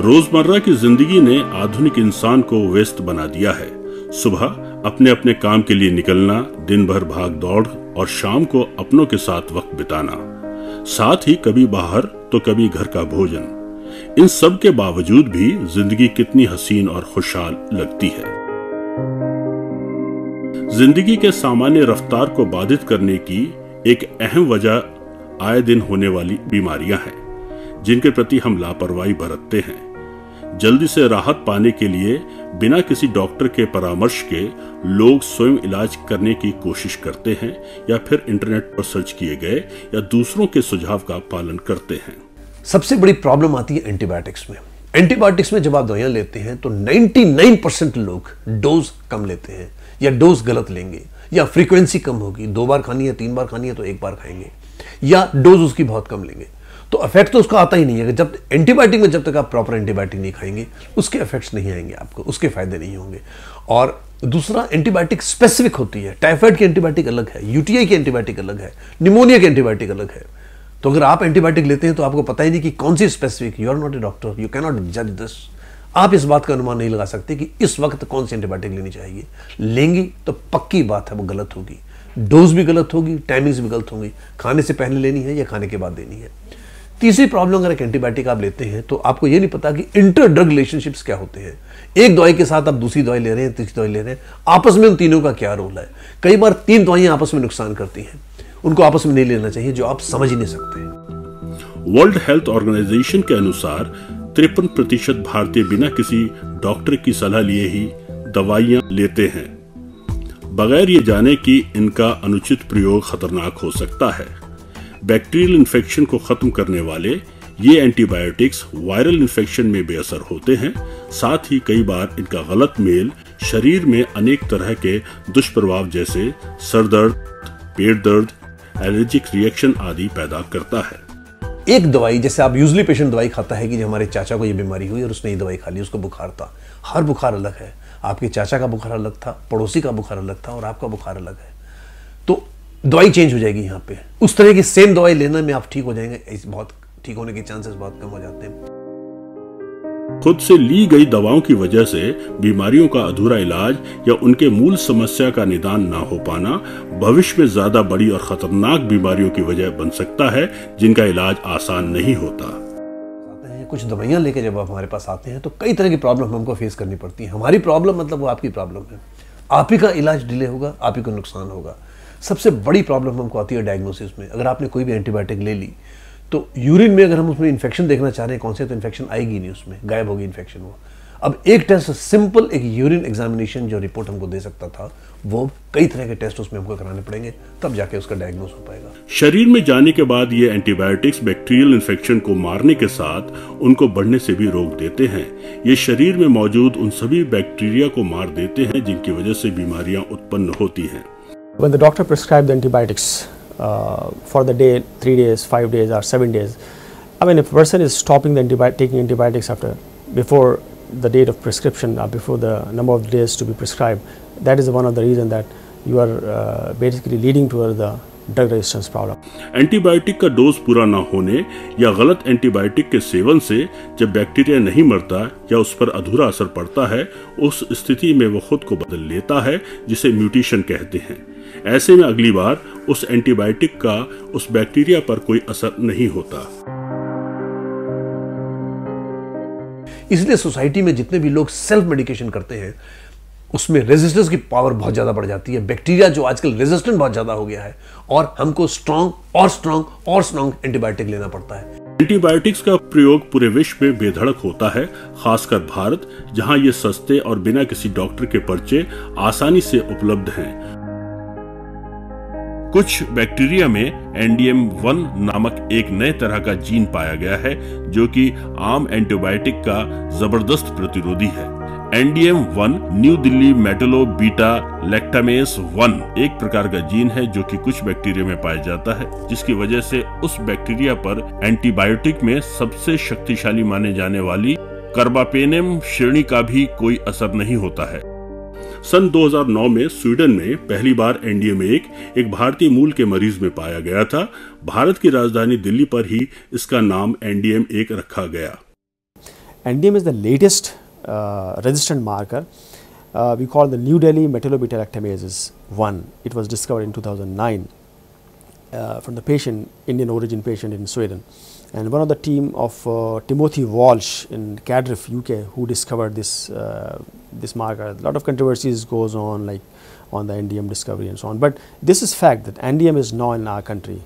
रोजमर्रा की जिंदगी ने आधुनिक इंसान को व्यस्त बना दिया है। सुबह अपने अपने काम के लिए निकलना, दिन भर भाग दौड़ और शाम को अपनों के साथ वक्त बिताना, साथ ही कभी बाहर तो कभी घर का भोजन। इन सब के बावजूद भी जिंदगी कितनी हसीन और खुशहाल लगती है। जिंदगी के सामान्य रफ्तार को बाधित करने की एक अहम वजह आए दिन होने वाली बीमारियां हैं, जिनके प्रति हम लापरवाही बरतते हैं। जल्दी से राहत पाने के लिए बिना किसी डॉक्टर के परामर्श के लोग स्वयं इलाज करने की कोशिश करते हैं या फिर इंटरनेट पर सर्च किए गए या दूसरों के सुझाव का पालन करते हैं। सबसे बड़ी प्रॉब्लम आती है एंटीबायोटिक्स में। एंटीबायोटिक्स में जब आप दवाइयां लेते हैं तो 99% लोग डोज कम लेते हैं या डोज गलत लेंगे या फ्रीक्वेंसी कम होगी, 2 बार खानी है 3 बार खानी है तो 1 बार खाएंगे या डोज उसकी बहुत कम लेंगे, तो इफेक्ट तो उसका आता ही नहीं है। जब एंटीबायोटिक में जब तक आप प्रॉपर एंटीबायोटिक नहीं खाएंगे उसके इफेक्ट्स नहीं आएंगे, आपको उसके फायदे नहीं होंगे। और दूसरा, एंटीबायोटिक स्पेसिफिक होती है। टाइफाइड की एंटीबायोटिक अलग है, यूटीआई की एंटीबायोटिक अलग है, निमोनिया की एंटीबायोटिक अलग है। तो अगर आप एंटीबायोटिक लेते हैं तो आपको पता ही नहीं कि कौन सी specific. You are not a doctor, you can not जज दिस। आप इस बात का अनुमान नहीं लगा सकते कि इस वक्त कौन सी एंटीबायोटिक लेनी चाहिए। लेंगी तो पक्की बात है वो गलत होगी, डोज भी गलत होगी, टाइमिंग्स भी गलत होंगी, खाने से पहले लेनी है या खाने के बाद लेनी है। तीसरी प्रॉब्लम, अगर एक एंटीबायोटिक आप लेते हैं तो आपको ये नहीं पता कि इंटर ड्रग रिलेशनशिप्स क्या होते हैं। एक दवाई के साथ आप दूसरी दवाई ले रहे हैं, तीसरी दवाई ले रहे हैं, आपस में उन तीनों का क्या रोल है। कई बार 3 दवाइयां आपस में नुकसान करती हैं, उनको आपस में नहीं लेना चाहिए, जो आप समझ ही नहीं सकते। वर्ल्ड हेल्थ ऑर्गेनाइजेशन के अनुसार 53% भारतीय बिना किसी डॉक्टर की सलाह लिए ही दवाइयां लेते हैं, बगैर ये जाने कि इनका अनुचित प्रयोग खतरनाक हो सकता है। बैक्टीरियल इन्फेक्शन को खत्म करने वाले ये एंटीबायोटिक्स वायरल इन्फेक्शन में बेअसर होते हैं। साथ ही कई बार इनका गलत मेल शरीर में अनेक तरह के दुष्प्रभाव जैसे सर दर्द, पेट दर्द, एलर्जिक रिएक्शन आदि पैदा करता है। एक दवाई, जैसे आप यूजुअली पेशेंट दवाई खाता है कि हमारे चाचा को ये बीमारी हुई और उसने ये दवाई खा ली, उसको बुखार था। हर बुखार अलग है, आपके चाचा का बुखार अलग था, पड़ोसी का बुखार अलग था और आपका बुखार अलग है, तो दवाई चेंज हो जाएगी। यहाँ पे उस तरह की सेम दवाई लेने में आप ठीक हो जाएंगे, बहुत ठीक होने के चांसेस बहुत कम हो जाते हैं। खुद से ली गई दवाओं की वजह से बीमारियों का अधूरा इलाज या उनके मूल समस्या का निदान ना हो पाना भविष्य में ज्यादा बड़ी और खतरनाक बीमारियों की वजह बन सकता है, जिनका इलाज आसान नहीं होता। कुछ दवाइयां लेके जब आप हमारे पास आते हैं तो कई तरह की प्रॉब्लम हमको फेस करनी पड़ती है। हमारी प्रॉब्लम मतलब वो आपकी प्रॉब्लम है, आप ही का इलाज डिले होगा, आप ही को नुकसान होगा। सबसे बड़ी प्रॉब्लम हमको आती है डायग्नोसिस में। अगर आपने कोई भी एंटीबायोटिक ले ली तो यूरिन में अगर हम उसमें इन्फेक्शन देखना चाह रहे हैं कौन से, तो इन्फेक्शन आएगी नहीं, उसमें गायब होगी इन्फेक्शन। वो अब एक टेस्ट, सिंपल एक यूरिन एग्जामिनेशन जो रिपोर्ट हमको दे सकता था, वो कई तरह के टेस्ट उसमें हमको कराने पड़ेंगे, तब जाके उसका डायग्नोस हो पाएगा। शरीर में जाने के बाद ये एंटीबायोटिक्स बैक्टीरियल इन्फेक्शन को मारने के साथ उनको बढ़ने से भी रोक देते हैं। ये शरीर में मौजूद उन सभी बैक्टीरिया को मार देते हैं जिनकी वजह से बीमारियां उत्पन्न होती हैं। When the doctor prescribed the antibiotics for the day, 3 days, 5 days or 7 days, I mean if a person is stopping the taking antibiotics before the date of prescription or before the number of days to be prescribed, that is one of the reason that you are basically leading toward the drug resistance problem. Antibiotic का dose पूरा न होने या गलत antibiotic के seven से जब bacteria नहीं मरता या उस पर अधूरा असर पड़ता है, उस स्थिति में वो खुद को बदल लेता है, जिसे म्यूटेशन कहते हैं। ऐसे में अगली बार उस एंटीबायोटिक का उस बैक्टीरिया पर कोई असर नहीं होता। इसलिए सोसाइटी में जितने भी लोग सेल्फ मेडिकेशन करते हैं उसमें रेजिस्टेंस की पावर बहुत ज्यादा बढ़ जाती है। बैक्टीरिया जो आजकल रेजिस्टेंट बहुत ज्यादा हो गया है और हमको स्ट्रॉन्ग एंटीबायोटिक लेना पड़ता है। एंटीबायोटिक्स का प्रयोग पूरे विश्व में बेधड़क होता है, खासकर भारत, जहां ये सस्ते और बिना किसी डॉक्टर के पर्चे आसानी से उपलब्ध हैं। कुछ बैक्टीरिया में NDM1 नामक एक नए तरह का जीन पाया गया है जो कि आम एंटीबायोटिक का जबरदस्त प्रतिरोधी है। NDM1 new Delhi Metlo beta lactamase 1 एक प्रकार का जीन है जो कि कुछ बैक्टीरिया में पाया जाता है, जिसकी वजह से उस बैक्टीरिया पर एंटीबायोटिक में सबसे शक्तिशाली माने जाने वाली कार्बापेनेम श्रेणी का भी कोई असर नहीं होता है। सन 2009 में स्वीडन में पहली बार NDM1 एक भारतीय मूल के मरीज में पाया गया था। भारत की राजधानी दिल्ली पर ही इसका नाम NDM1 रखा गया। NDM is the latest resistant marker. We call the New Delhi metallo-beta-lactamases 1. It was discovered in 2009 from the patient, Indian origin patient in Sweden. And one of the team of Timothy Walsh in Cardiff, UK, who discovered this this marker. A lot of controversies goes on, like on the NDM discovery and so on. But this is fact that NDM is now in our country,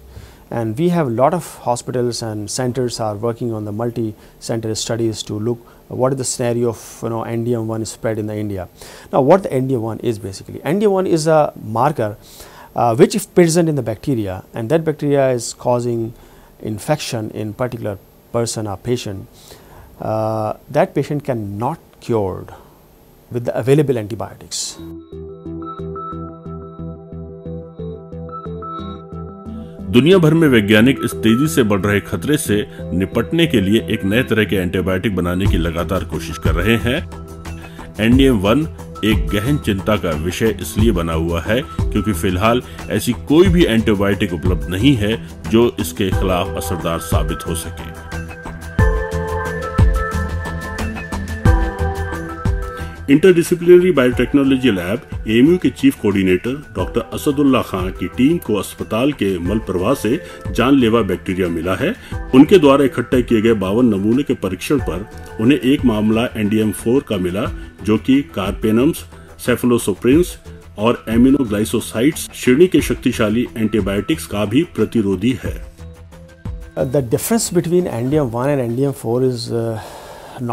and we have a lot of hospitals and centers are working on the multi-center studies to look what is the scenario of NDM1 spread in the India. Now, what the NDM1 is basically? NDM1 is a marker which is present in the bacteria, and that bacteria is causing infection in particular person or patient. That patient cannot cured with the available antibiotics. दुनिया भर में वैज्ञानिक इस तेजी से बढ़ रहे खतरे से निपटने के लिए एक नए तरह के एंटीबायोटिक बनाने की लगातार कोशिश कर रहे हैं। NDM1 एक गहन चिंता का विषय इसलिए बना हुआ है क्योंकि फिलहाल ऐसी कोई भी एंटीबायोटिक उपलब्ध नहीं है जो इसके खिलाफ असरदार साबित हो सके। इंटरडिसिप्लिनरी बायोटेक्नोलॉजी लैब AMU के chief coordinator doctor Asadullah Khan की टीम को अस्पताल के मल प्रवाह से जानलेवा बैक्टीरिया मिला है। उनके द्वारा इकट्ठा किए गए 52 नमूने के परीक्षण पर उन्हें एक मामला NDM4 का मिला जो कि कार्पेनम्स, सेफलोस्पोरिन्स और एमिनोग्लाइकोसाइड्स श्रेणी के शक्तिशाली एंटीबायोटिक्स का भी प्रतिरोधी है। The difference between NDM1 and NDM4 is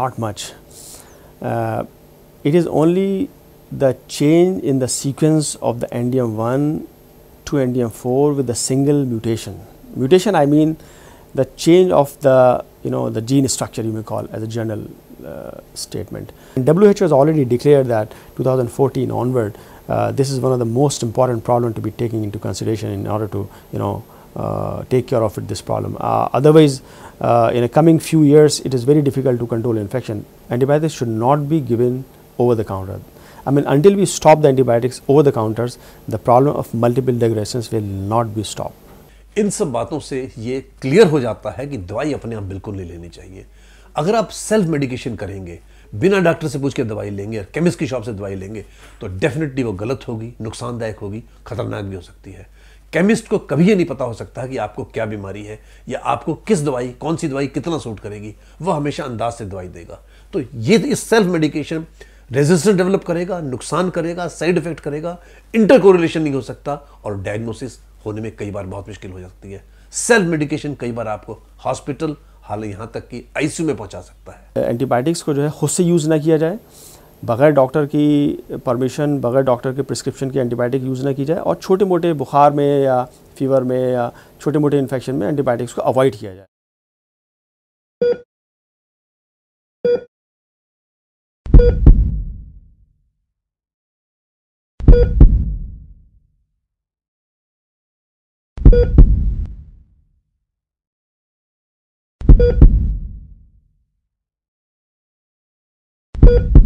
not much. It is only the change in the sequence of the NDM1 to NDM4 with a single mutation. Mutation, I mean the change of the the gene structure, you may call as a general statement. And WHO has already declared that 2014 onward, this is one of the most important problems to be taken into consideration in order to take care of this problem. Otherwise, in a coming few years, it is very difficult to control infection. Antibiotics should not be given over the counter. I mean, until we stop the antibiotics over the counters, the problem of multiple degradations will not be stopped. इन सब बातों से ये clear हो जाता है कि दवाई अपने आप बिल्कुल नहीं लेनी चाहिए। अगर आप सेल्फ मेडिकेशन करेंगे, बिना डॉक्टर से पूछ के दवाई लेंगे, केमिस्ट की शॉप से दवाई लेंगे, तो डेफिनेटली वो गलत होगी, नुकसानदायक होगी, खतरनाक भी हो सकती है। केमिस्ट को कभी ये नहीं पता हो सकता कि आपको क्या बीमारी है या आपको किस दवाई, कौन सी दवाई कितना सूट करेगी। वो हमेशा अंदाज से दवाई देगा। तो ये इस सेल्फ मेडिकेशन रेजिस्टेंस डेवलप करेगा, नुकसान करेगा, साइड इफेक्ट करेगा, इंटर कोरिलेशन नहीं हो सकता और डायग्नोसिस होने में कई बार बहुत मुश्किल हो जाती है। सेल्फ मेडिकेशन कई बार आपको हॉस्पिटल, हाल यहाँ तक कि ICU में पहुँचा सकता है। एंटीबायोटिक्स को जो है खुद से यूज़ ना किया जाए, बगैर डॉक्टर की परमिशन, बगैर डॉक्टर के प्रिस्क्रिप्शन की एंटीबायोटिक यूज़ ना की जाए, और छोटे मोटे बुखार में या फीवर में या छोटे मोटे इन्फेक्शन में एंटीबायोटिक्स को अवॉइड किया जाए। you